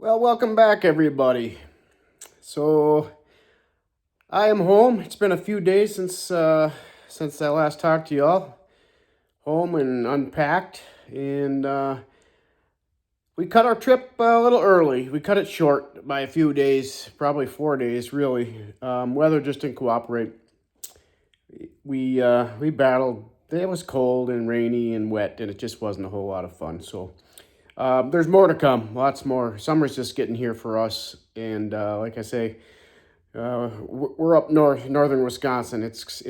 Well, welcome back, everybody. So I am home. It's been a few days since I last talked to y'all. Home and unpacked, and we cut our trip a little early. We cut it short by a few days, probably 4 days, really. Weather just didn't cooperate. We battled. It was cold and rainy and wet, and it just wasn't a whole lot of fun. So there's more to come. Lots more. Summer's just getting here for us, and like I say. We're up northern Wisconsin. It's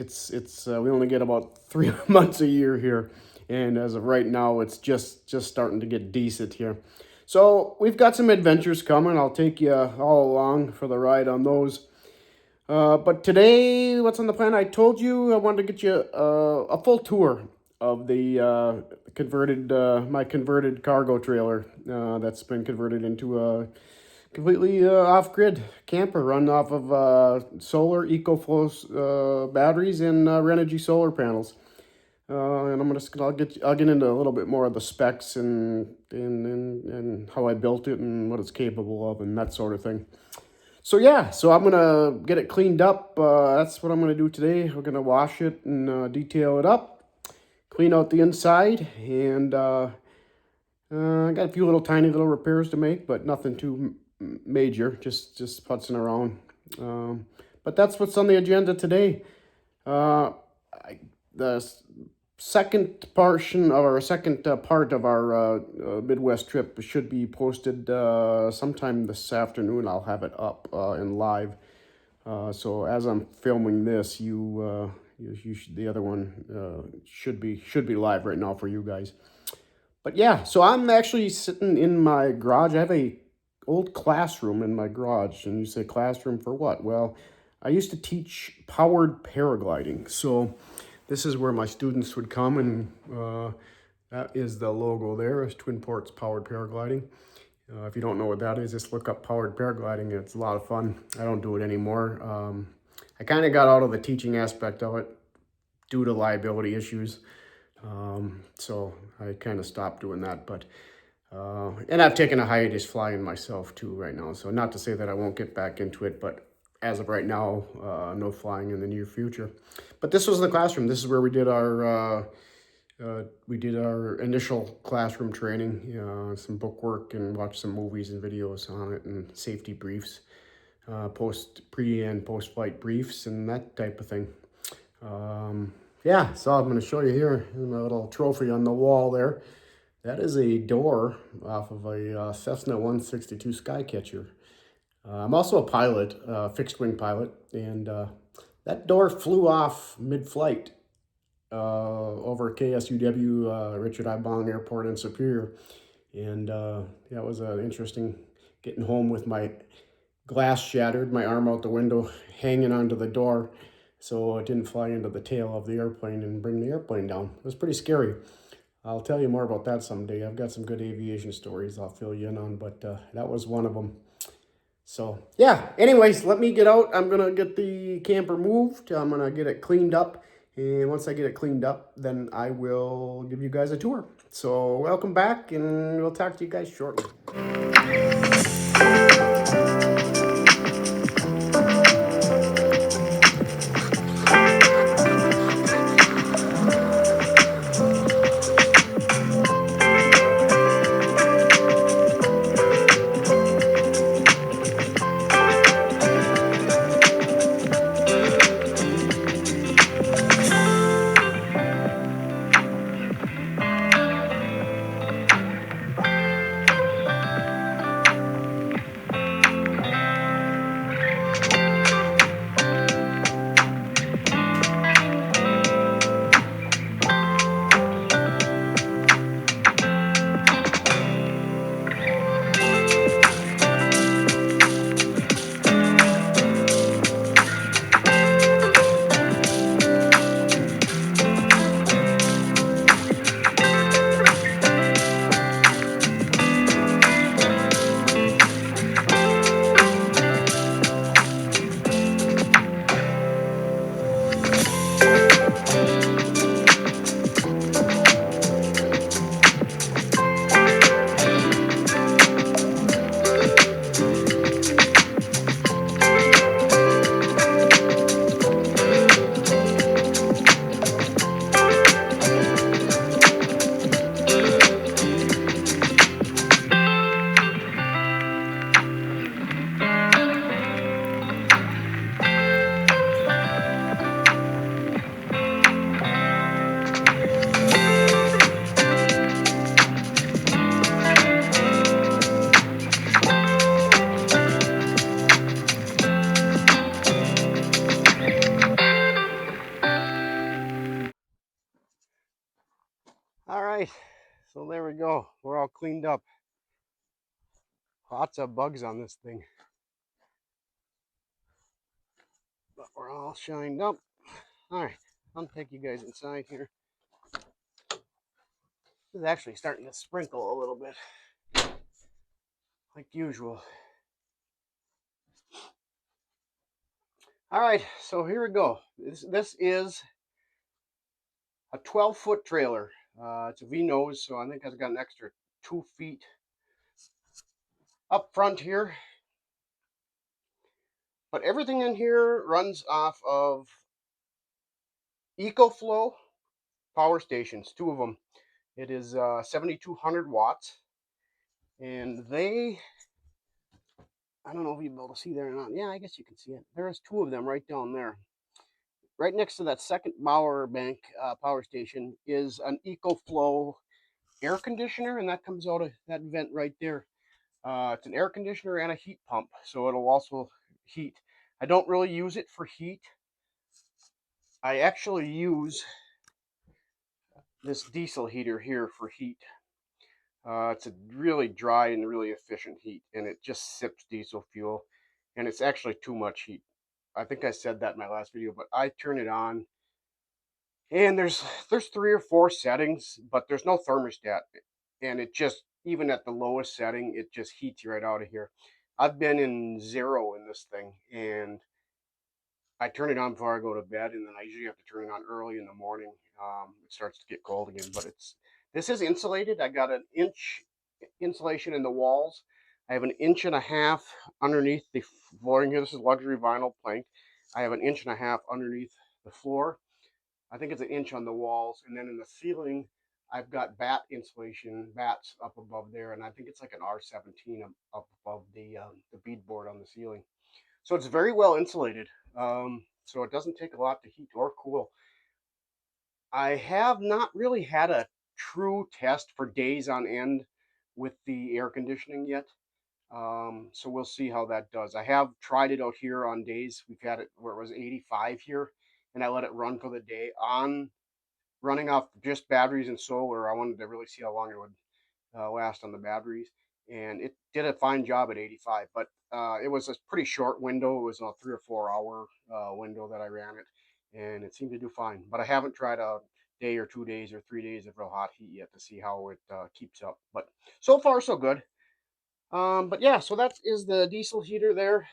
we only get about 3 months a year here, and as of right now, it's just starting to get decent here. So we've got some adventures coming. I'll take you all along for the ride on those. But today, what's on the plan? I told you I wanted to get you a full tour of the my converted cargo trailer that's been converted into a completely off-grid camper run off of solar EcoFlow batteries and Renogy solar panels. And I'll get into a little bit more of the specs and how I built it and what it's capable of and that sort of thing. So yeah, so I'm gonna get it cleaned up. That's what I'm gonna do today. We're gonna wash it and detail it up, clean out the inside, and I got a few tiny little repairs to make, but nothing too major. Just putzing around. But that's what's on the agenda today. The second portion of our second part of our Midwest trip should be posted sometime this afternoon. I'll have it up and live. So as I'm filming this, you should, the other one should be live right now for you guys. But yeah, so I'm actually sitting in my garage. I have a old classroom in my garage, and you say classroom for what? Well, I used to teach powered paragliding, so this is where my students would come, and that is the logo there, is Twin Ports Powered Paragliding. If you don't know what that is, just look up powered paragliding. It's a lot of fun. I don't do it anymore. I kind of got out of the teaching aspect of it due to liability issues. So I kind of stopped doing that, but and I've taken a hiatus flying myself too right now. So not to say that I won't get back into it, but as of right now, no flying in the near future. But this was the classroom. This is where we did our initial classroom training, some book work, and watched some movies and videos on it, and safety briefs, pre and post flight briefs, and that type of thing. Yeah, so I'm going to show you here my little trophy on the wall there. That is a door off of a Cessna 162 Skycatcher. I'm also a pilot, fixed wing pilot, and that door flew off mid-flight over KSUW, Richard I. Bong Airport in Superior. And yeah, it was interesting getting home with my glass shattered, my arm out the window, hanging onto the door, so it didn't fly into the tail of the airplane and bring the airplane down. It was pretty scary. I'll tell you more about that someday. I've got some good aviation stories I'll fill you in on, but that was one of them. So, yeah, anyways, let me get out. I'm going to get the camper moved. I'm going to get it cleaned up. And once I get it cleaned up, then I will give you guys a tour. So, welcome back, and we'll talk to you guys shortly. right, so there we go. We're all cleaned up. Lots of bugs on this thing, but we're all shined up. All right, I'll take you guys inside here. This is actually starting to sprinkle a little bit, like usual. All right, so here we go. This is a 12-foot trailer. It's a V-nose, so I think I've got an extra 2 feet up front here. But everything in here runs off of EcoFlow power stations, two of them. It is 7,200 watts, and I don't know if you'll be able to see there or not. Yeah, I guess you can see it. There's two of them right down there. Right next to that second power bank power station is an EcoFlow air conditioner, and that comes out of that vent right there. It's an air conditioner and a heat pump, so it'll also heat. I don't really use it for heat. I actually use this diesel heater here for heat. It's a really dry and really efficient heat, and it just sips diesel fuel, and it's actually too much heat. I think I said that in my last video, but I turn it on, and there's 3 or 4 settings, but there's no thermostat, and it just, even at the lowest setting, it just heats you right out of here. I've been in zero in this thing, and I turn it on before I go to bed, and then I usually have to turn it on early in the morning. It starts to get cold again, but this is insulated. I got an inch insulation in the walls. I have an inch and a half underneath the flooring here. This is luxury vinyl plank. I have an inch and a half underneath the floor. I think it's an inch on the walls, and then in the ceiling, I've got bats up above there, and I think it's like an R17 up above the beadboard on the ceiling. So it's very well insulated. So it doesn't take a lot to heat or cool. I have not really had a true test for days on end with the air conditioning yet. So we'll see how that does. I have tried it out here on days. We've had it where it was 85 here, and I let it run for the day on running off just batteries and solar. I wanted to really see how long it would last on the batteries, and it did a fine job at 85. But it was a pretty short window. It was a 3 or 4 hour window that I ran it, and it seemed to do fine. But I haven't tried a day or 2 days or 3 days of real hot heat yet to see how it keeps up. But so far so good. But yeah, so that is the diesel heater there.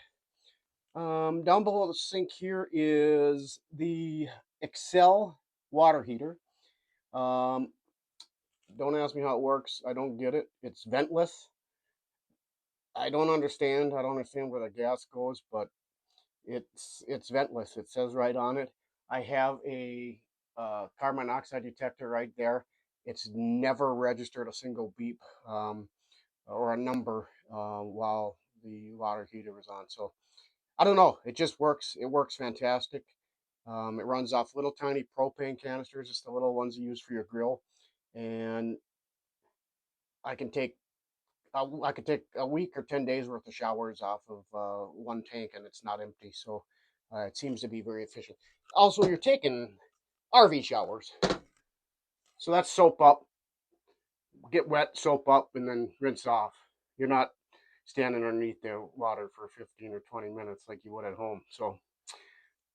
Down below the sink here is the Excel water heater. Um, don't ask me how it works. I don't get it. It's ventless. I don't understand. I don't understand where the gas goes, but it's ventless. It says right on it. I have a carbon monoxide detector right there. It's never registered a single beep or a number while the water heater is on. So I don't know. It just works. It works fantastic. It runs off little tiny propane canisters, just the little ones you use for your grill, and I can take I could take a week or 10 days worth of showers off of one tank, and it's not empty. So it seems to be very efficient. Also, you're taking RV showers, so that's soap up, get wet, soap up, and then rinse off. You're not standing underneath the water for 15 or 20 minutes like you would at home. So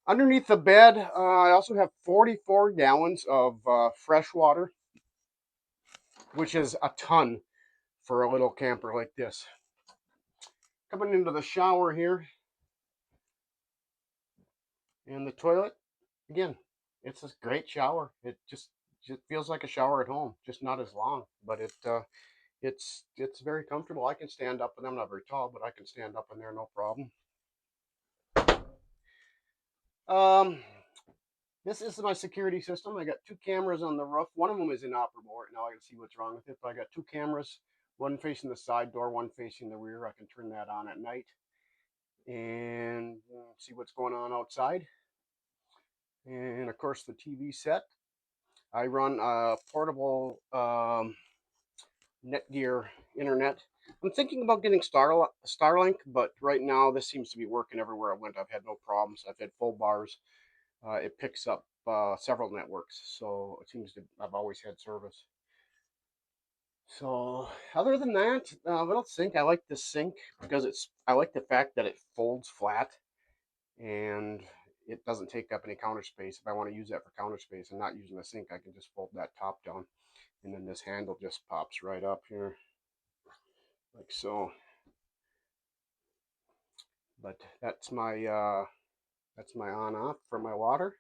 underneath the bed, I also have 44 gallons of fresh water, which is a ton for a little camper like this. Coming into the shower here and the toilet, again, it's a great shower. It just feels like a shower at home, just not as long, but it's very comfortable. I can stand up, and I'm not very tall, but I can stand up in there no problem. Um, this is my security system. I got 2 cameras on the roof. One of them is inoperable right now. I can see what's wrong with it, but I got 2 cameras, one facing the side door, one facing the rear. I can turn that on at night and see what's going on outside. And of course, the TV set. I run a portable Netgear internet. I'm thinking about getting Starlink, but right now this seems to be working everywhere I went. I've had no problems. I've had full bars. It picks up several networks, so it seems to. I've always had service. So other than that, little sink. I like this sink because I like the fact that it folds flat and it doesn't take up any counter space. If I want to use that for counter space and not using the sink, I can just fold that top down, and then this handle just pops right up here like so. But that's my on off for my water.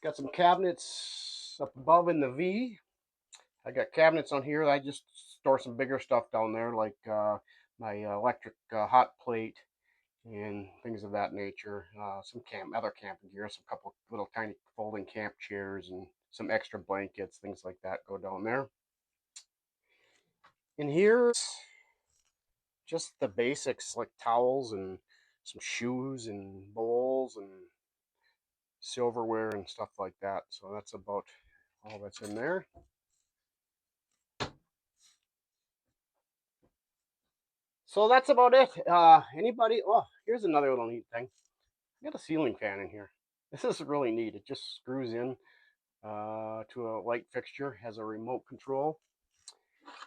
Got some cabinets up above in the V. I got cabinets on here. I just store some bigger stuff down there, like my electric hot plate and things of that nature. Some other camping gear, some couple little tiny folding camp chairs, and some extra blankets, things like that go down there. In here, just the basics like towels and some shoes and bowls and silverware and stuff like that. So that's about all that's in there. So that's about it. Anybody? Oh, here's another little neat thing. I got a ceiling fan in here. This is really neat. It just screws in to a light fixture, has a remote control,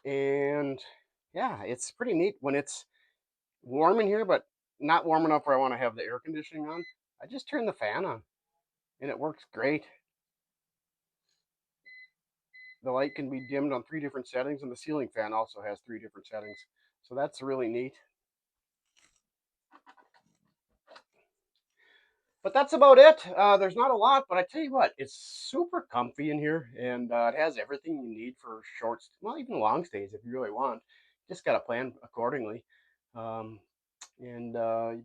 and yeah, it's pretty neat when it's warm in here, but not warm enough where I want to have the air conditioning on. I just turn the fan on, and it works great. The light can be dimmed on 3 different settings, and the ceiling fan also has 3 different settings. So that's really neat. But that's about it. There's not a lot, but I tell you what, it's super comfy in here, and it has everything you need for short, well, even long stays if you really want. Just got to plan accordingly. Um, and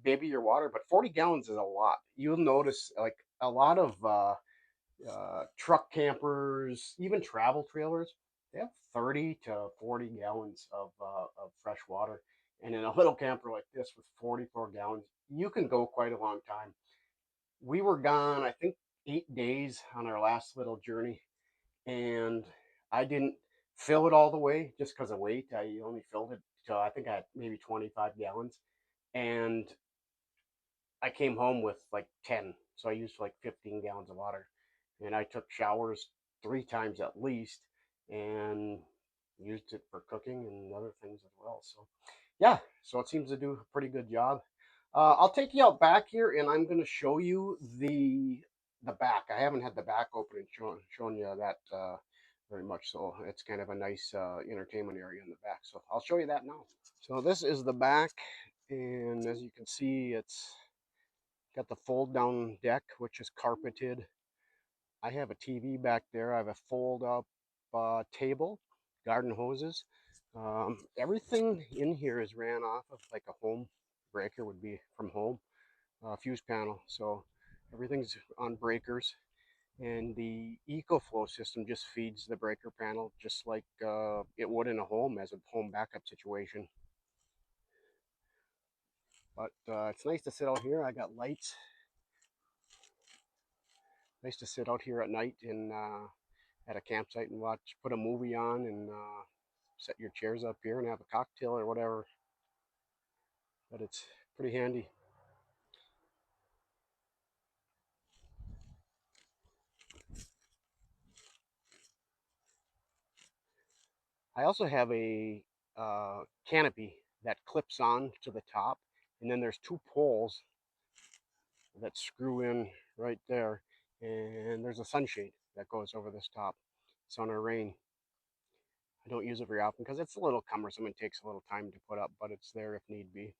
maybe your water, but 40 gallons is a lot. You'll notice like a lot of truck campers, even travel trailers, they have 30 to 40 gallons of fresh water. And in a little camper like this with 44 gallons, you can go quite a long time. We were gone, I think, 8 days on our last little journey, and I didn't fill it all the way just because of weight. I only filled it to I think I had maybe 25 gallons, and I came home with like 10, so I used like 15 gallons of water, and I took showers 3 times at least, and used it for cooking and other things as well. So yeah, so it seems to do a pretty good job. I'll take you out back here, and I'm going to show you the back. I haven't had the back open and shown you that very much, so it's kind of a nice entertainment area in the back. So I'll show you that now. So this is the back, and as you can see, it's got the fold down deck, which is carpeted. I have a TV back there. I have a fold up table, garden hoses. Everything in here is ran off of like a home breaker would be from home, fuse panel. So everything's on breakers. And the EcoFlow system just feeds the breaker panel just like it would in a home as a home backup situation. But it's nice to sit out here. I got lights. Nice to sit out here at night and at a campsite and watch, put a movie on, and set your chairs up here and have a cocktail or whatever. But it's pretty handy. I also have a canopy that clips on to the top, and then there's 2 poles that screw in right there, and there's a sunshade that goes over this top. Sun or rain. I don't use it very often because it's a little cumbersome and takes a little time to put up, but it's there if need be.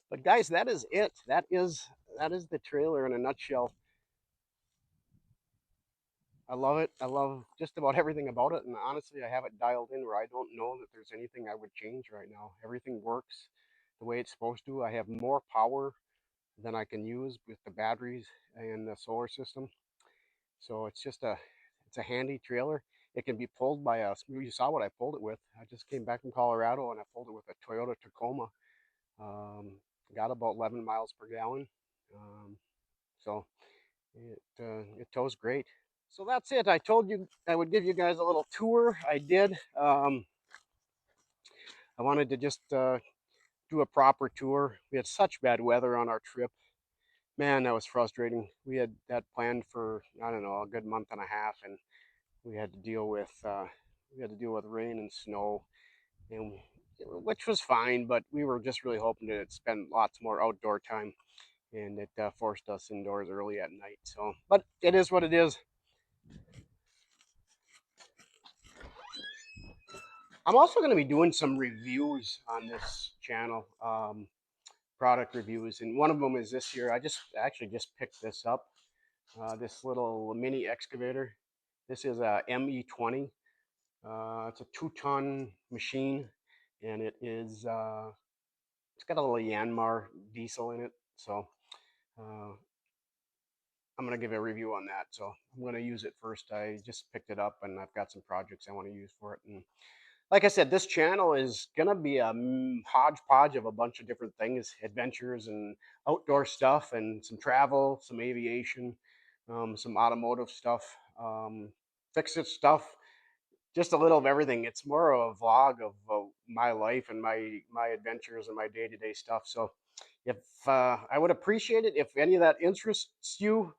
But guys, that is it. That is the trailer in a nutshell. I love it. I love just about everything about it. And honestly, I have it dialed in where I don't know that there's anything I would change right now. Everything works the way it's supposed to. I have more power than I can use with the batteries and the solar system. So it's a handy trailer. It can be pulled by a, you saw what I pulled it with. I just came back from Colorado and I pulled it with a Toyota Tacoma. Um, got about 11 miles per gallon. So it tows great. So that's it. I told you I would give you guys a little tour. I did. I wanted to just do a proper tour. We had such bad weather on our trip. Man, that was frustrating. We had that planned for, I don't know, a good month and a half, and we had to deal with rain and snow, and which was fine, but we were just really hoping to spend lots more outdoor time, and it forced us indoors early at night. So, but it is what it is. I'm also going to be doing some reviews on this channel, product reviews, and one of them is this year. I just actually just picked this up, this little mini excavator. This is a ME20. It's a 2-ton machine, and it's got a little Yanmar diesel in it. So uh, I'm gonna give a review on that. So I'm gonna use it first. I just picked it up, and I've got some projects I want to use for it. And like I said, this channel is gonna be a hodgepodge of a bunch of different things, adventures and outdoor stuff, and some travel, some aviation, some automotive stuff, fix it stuff, just a little of everything. It's more of a vlog of my life and my adventures and my day to day stuff. So, if I would appreciate it if any of that interests you,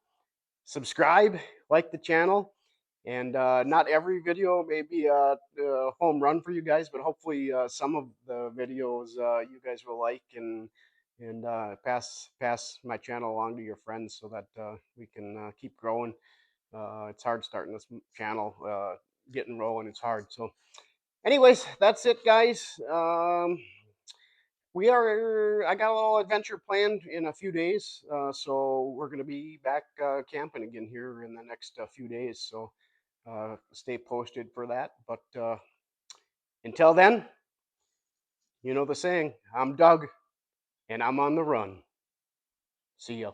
subscribe, like the channel, and not every video may be a home run for you guys, but hopefully some of the videos you guys will like, and pass my channel along to your friends so that we can keep growing. It's hard starting this channel, getting rolling. It's hard. So, anyways, that's it, guys. I got a little adventure planned in a few days. So we're gonna be back camping again here in the next few days. So stay posted for that. But until then, you know the saying. I'm Doug, and I'm on the run. See ya.